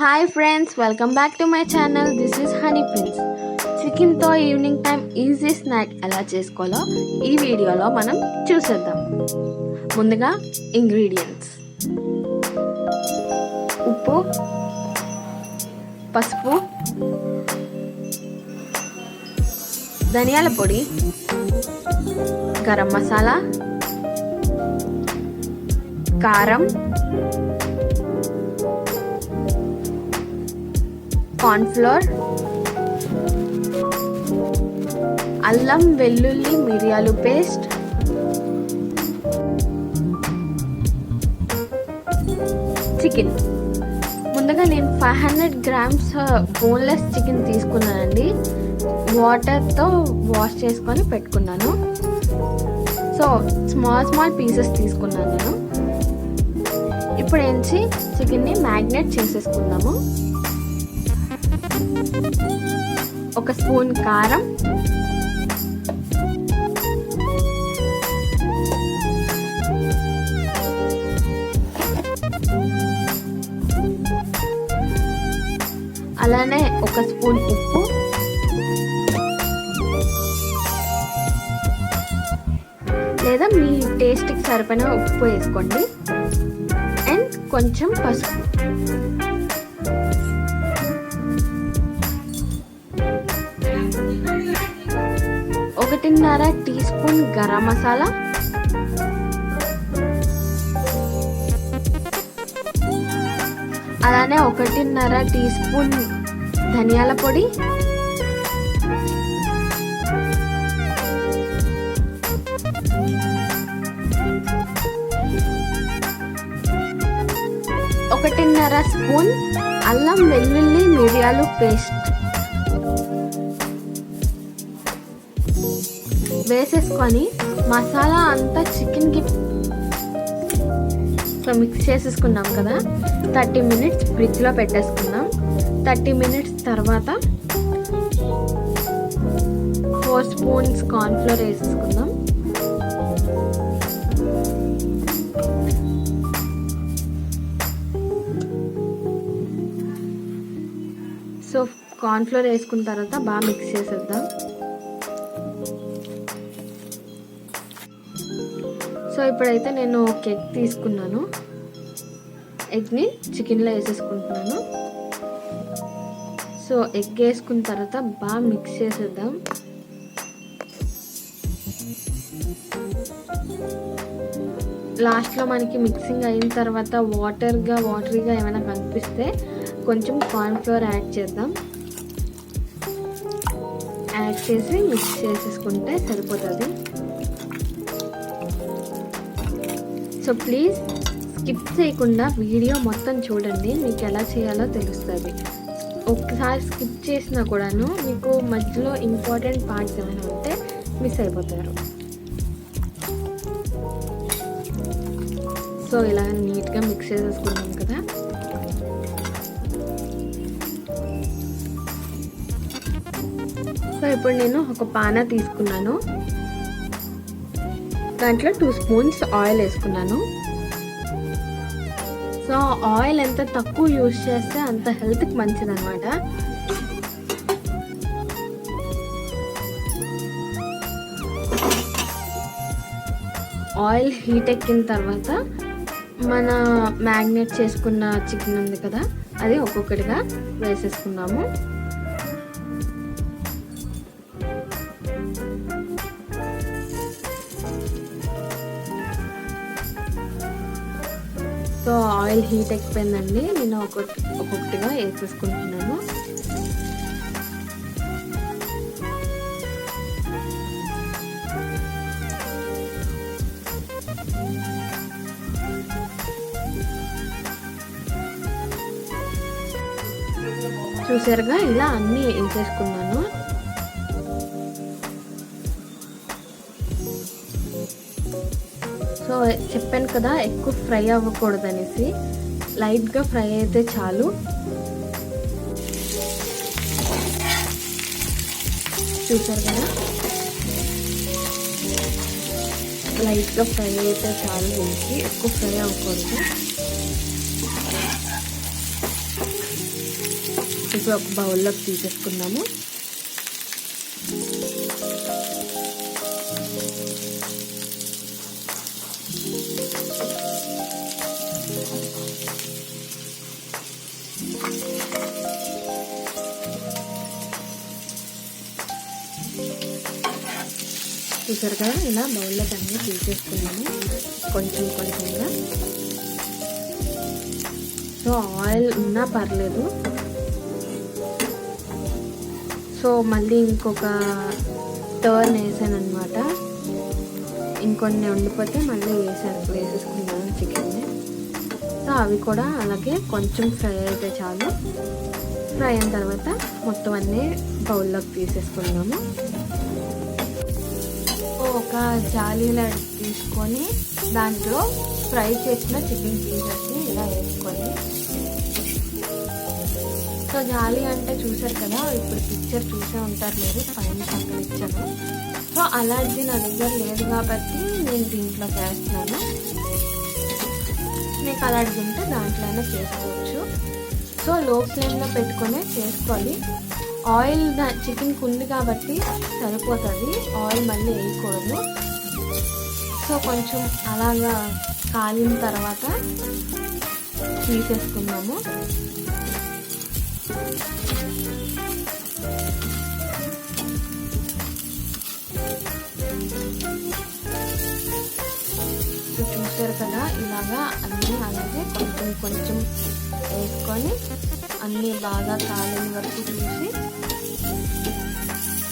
Hi friends, welcome back to my channel. This is honey prince. చికెన్తో evening time easy snack ఎలా చేసుకోవాలో ఈ వీడియోలో మనం చూసేద్దాం. ముందుగా ఇంగ్రీడియంట్స్: ఉప్పు, పసుపు, ధనియాల పొడి, గరం మసాలా, కారం, కార్న్ఫ్లోర్, అల్లం వెల్లుల్లి మిరియాలు పేస్ట్, చికెన్. ముందుగా నేను 500 grams బోన్లెస్ చికెన్ తీసుకున్నానండి. వాటర్తో వాష్ చేసుకొని పెట్టుకున్నాను. సో స్మాల్ పీసెస్ తీసుకున్నాను నేను. ఇప్పుడు ఏంచి చికెన్ని మ్యాగ్నేట్ చేసేసుకుందాము. ఒక స్పూన్ కారం, అలానే ఒక స్పూన్ ఉప్పు, లేదా మీ టేస్ట్కి సరిపడిన ఉప్పు వేసుకోండి, అండ్ కొంచెం పసుపు. ఒకటిన్నర టీ స్పూన్ గరం మసాలా, అలానే 1.5 టీ స్పూన్ ధనియాల పొడి, ఒకటిన్నర స్పూన్ అల్లం వెల్లుల్లి మిరియాలు పేస్ట్ వేసేసుకొని మసాలా అంతా చికెన్కి మిక్స్ చేసేసుకున్నాం కదా. 30 minutes ఫ్రిడ్జ్లో పెట్టేసుకున్నాం. 30 minutes తర్వాత 4 spoons కార్న్ఫ్లోర్ వేసేసుకుందాం. సో కార్న్ఫ్లోర్ వేసుకున్న తర్వాత బాగా మిక్స్ చేసేద్దాం. సో ఇప్పుడైతే నేను ఒక ఎగ్ తీసుకున్నాను. ఎగ్ని చికెన్లో వేసేసుకుంటున్నాను. సో ఎగ్ వేసుకున్న తర్వాత బాగా మిక్స్ చేసేద్దాం. లాస్ట్లో మనకి మిక్సింగ్ అయిన తర్వాత వాటరీగా ఏమైనా కనిపిస్తే కొంచెం కార్న్ఫ్లోర్ యాడ్ చేద్దాం. యాడ్ చేసి మిక్స్ చేసేసుకుంటే సరిపోతుంది. సో ప్లీజ్ స్కిప్ చేయకుండా వీడియో మొత్తం చూడండి, మీకు ఎలా చేయాలో తెలుస్తుంది. ఒకసారి స్కిప్ చేసినా కూడాను మీకు మధ్యలో ఇంపార్టెంట్ పార్ట్స్ ఏమైనా ఉంటే మిస్ అయిపోతారు. సో ఇలా నీట్గా మిక్స్ చేసేసుకున్నాం కదా. సో ఇప్పుడు నేను ఒక పానా తీసుకున్నాను. దాంట్లో 2 spoons ఆయిల్ వేసుకున్నాను. సో ఆయిల్ ఎంత తక్కువ యూజ్ చేస్తే అంత హెల్త్కి మంచిదన్నమాట. ఆయిల్ హీట్ ఎక్కిన తర్వాత మన మ్యాగ్నేట్ చేసుకున్న చికెన్ ఉంది కదా, అది ఒక్కొక్కటిగా వేసేసుకున్నాము. సో ఆయిల్ హీట్ ఎక్కిపోయిందండి. నేను ఒక్కొక్కటిగా వేసేసుకుంటున్నాను. చూసారుగా, ఇలా అన్నీ వేసేసుకున్నాను. సో చెప్పాను కదా, ఎక్కువ ఫ్రై అవ్వకూడదు అనేసి, లైట్గా ఫ్రై అయితే చాలు. చూసారు కదా, లైట్గా ఫ్రై అయితే చాలు. దీనికి ఎక్కువ ఫ్రై అవ్వకూడదు. ఇప్పుడు ఒక బౌల్లోకి తీసేసుకుందాము. చూసారు కదా, ఇలా బౌల్లోకి అన్నీ తీసేసుకున్నాము కొంచెం కొంచెంగా. సో ఆయిల్ ఉన్నా పర్లేదు. సో మళ్ళీ ఇంకొక టర్న్ వేసాను అనమాట. ఇంకొన్ని ఉండిపోతే మళ్ళీ వేసేసుకున్నాను చికెన్ని. సో అవి కూడా అలాగే కొంచెం ఫ్రై అయితే చాలు. ఫ్రై అయిన తర్వాత మొత్తం అన్నీ బౌల్లోకి తీసేసుకున్నాము. ఒక జాలీలో తీసుకొని దాంట్లో ఫ్రై చేసిన చికెన్ పీసెస్ని ఇలా వేసుకొని, సో జాలీ అంటే చూసారు కదా, ఇప్పుడు పిక్చర్ చూసే ఉంటారు మీరు, పైన పక్కన ఇచ్చాను. సో అలాంటిది నా దగ్గర లేదు కాబట్టి నేను దీంట్లో చేస్తున్నాను. మీకు అలాంటిది ఉంటే దాంట్లోనే చేసుకోవచ్చు. సో లో ఫ్లేమ్లో పెట్టుకొని చేసుకోవాలి. ఆయిల్ చికెన్కి ఉంది కాబట్టి సరిపోతుంది, ఆయిల్ మళ్ళీ వేయకూడదు. సో కొంచెం అలాగా కాలిన తర్వాత తీసేసుకున్నాము. సో చూసారు కదా, ఇలాగా అన్నీ అలాగే కొంచెం కొంచెం వేసుకొని అన్నీ బాగా కాలిన వరకు చూసి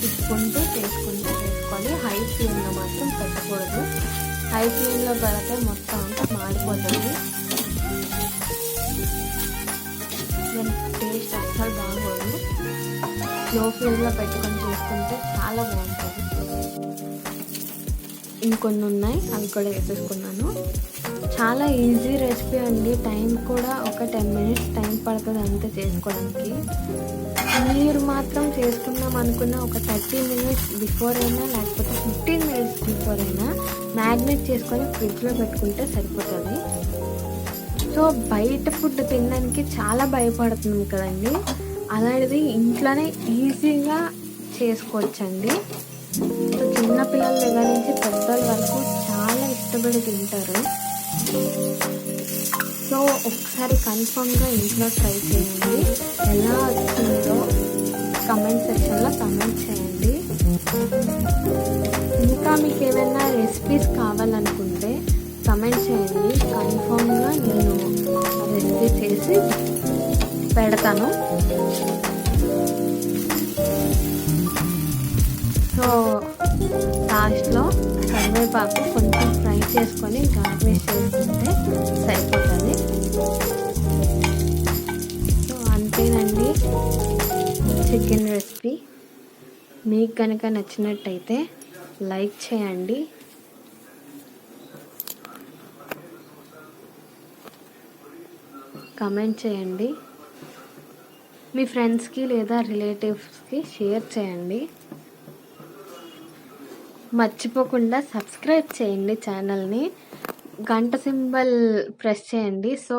తిప్పుకుంటూ చేసుకోవాలి. హై ఫ్లేమ్లో మాత్రం పెట్టకూడదు. హై ఫ్లేమ్లో పెడితే మొత్తం అంతా మాడిపోతుంది. టేస్ట్ అస్సలు బాగోదు. లో ఫ్లేమ్లో పెట్టుకొని చేసుకుంటే చాలా బాగుంటుంది. ఇంకొన్ని ఉన్నాయి, అవి కూడా వేసేసుకున్నాను. చాలా ఈజీ రెసిపీ అండి. టైం కూడా ఒక 10 minutes టైం పడుతుంది అంతే చేసుకోవడానికి. మీరు మాత్రం చేసుకుందాం అనుకున్న ఒక 30 minutes బిఫోర్ అయినా లేకపోతే 15 minutes బిఫోర్ అయినా మ్యారినేట్ చేసుకొని ఫ్రిడ్జ్లో పెట్టుకుంటే సరిపోతుంది. సో బయట ఫుడ్ తినడానికి చాలా భయపడుతుంది కదండి, అలాంటిది ఇంట్లోనే ఈజీగా చేసుకోవచ్చండి. సో చిన్నపిల్లల దగ్గర నుంచి పెద్దల వరకు చాలా ఇష్టపడి తింటారు. సో ఒకసారి కన్ఫర్మ్గా ఇంట్లో ట్రై చేయండి. ఎలా వచ్చిందో కమెంట్ సెక్షన్లో కమెంట్ చేయండి. ఇంకా మీకు ఏమైనా రెసిపీస్ కావాలనుకుంటే కమెంట్ చేయండి. కన్ఫర్మ్గా నేను రెసిపీ చేసి పెడతాను. సో లాస్ట్లో కరివేపాకు కొంచెం ఫ్రై చేసుకొని గార్నిష్ చేసుకుంటే సరిపోతుంది. సో అంతేనండి చికెన్ రెసిపీ. మీకు కనుక నచ్చినట్టయితే లైక్ చేయండి, కమెంట్ చేయండి, మీ ఫ్రెండ్స్కి లేదా రిలేటివ్స్కి షేర్ చేయండి. మర్చిపోకుండా సబ్స్క్రైబ్ చేయండి ఛానల్ని, గంట సింబల్ ప్రెస్ చేయండి. సో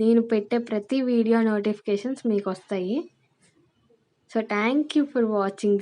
నేను పెట్టే ప్రతి వీడియో నోటిఫికేషన్స్ మీకు వస్తాయి. So thank you for watching.